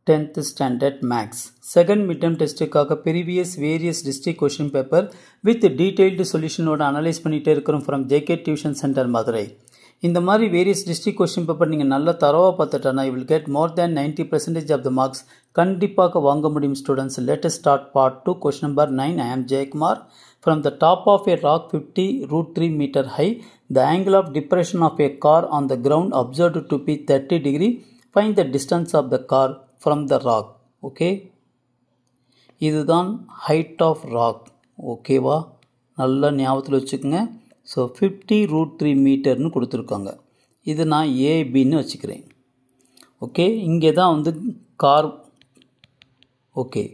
10th standard max second midterm testக்காக previous various district question paper with detailed solution ஓட analyse பண்ணிட்டே இருக்கிறோம் from JK Tuition Center Madurai. இந்த மாதிரி various district question paper நீங்க நல்லா தரவா பார்த்துட்டா you will get more than 90% of the marks கண்டிப்பாக வாங்க முடியும் students. Let us start part 2 question number 9. I am Jaykumar. From the top of a rock 50√3 meter high, the angle of depression of a car on the ground observed to be 30 degree. Find the distance of the car from the rock. Okay, இதுதான் height of rock. ஓகேவா, நல்லா ஞாபகத்தில் வச்சுக்கோங்க. So 50√3 மீட்டர்னு கொடுத்துருக்காங்க. இது நான் ஏபின்னு வச்சுக்கிறேன். Okay, இங்கே தான் வந்து கார். ஓகே,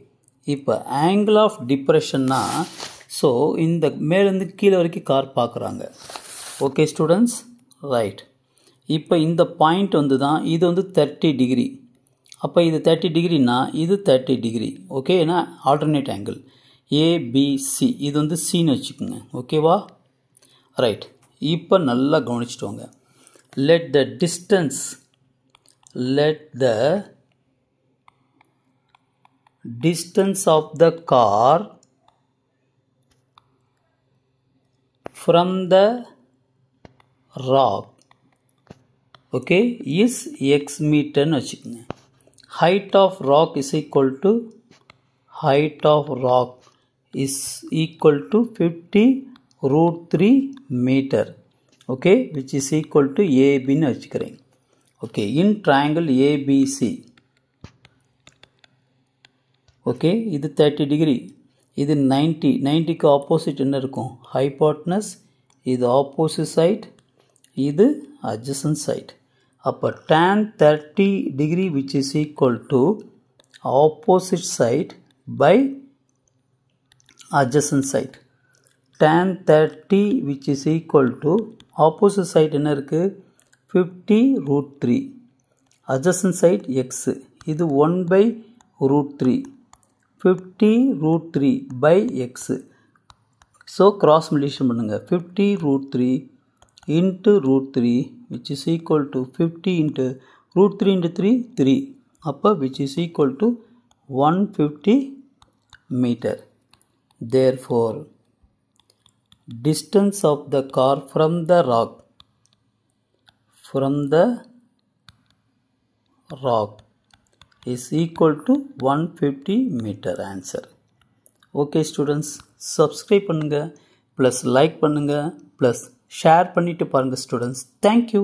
இப்போ ஆங்கிள் ஆஃப் டிப்ரெஷன்னா ஸோ இந்த மேலேருந்து கீழே வரைக்கும் கார் பார்க்குறாங்க. Okay students, right. இப்போ இந்த பாயிண்ட் வந்து தான் இது வந்து 30 டிகிரி. அப்போ இது 30 டிகிரினா இது 30 டிகிரி. ஓகே, ஏன்னா ஆல்டர்னேட் ஆங்கிள் ஏபிசி, இது வந்து சின்னு வச்சுக்கோங்க. ஓகேவா, ரைட். இப்போ நல்லா கவனிச்சுட்டு வாங்க. let the distance of the car from the rock, okay, is x meter னு வச்சுக்கோங்க. height of rock is equal to 50√3 meter, okay, which is equal to AB னு வச்சுக்கிறேன். okay, in triangle ABC, okay, இது 30 degree, இது 90க்கு opposite என்ன இருக்கும், hypotenuse. இது opposite side, இது adjacent side. அப்போ tan 30 degree which is equal to opposite side by adjacent side. tan 30 which is equal to opposite side என்ன இருக்கு 50√3, adjacent side x, இது 1/√3, 50√3 by x. So cross multiplication பண்ணுங்க. 50√3 into √3 which is equal to 50 into √3 into 3 3, அப்போ which is equal to 150 meter. Therefore distance of the car from the rock is equal to 150 meter. Answer. Okay students, subscribe பண்ணுங்க, plus like பண்ணுங்க, plus share பண்ணிட்டு பாருங்க students. Thank you.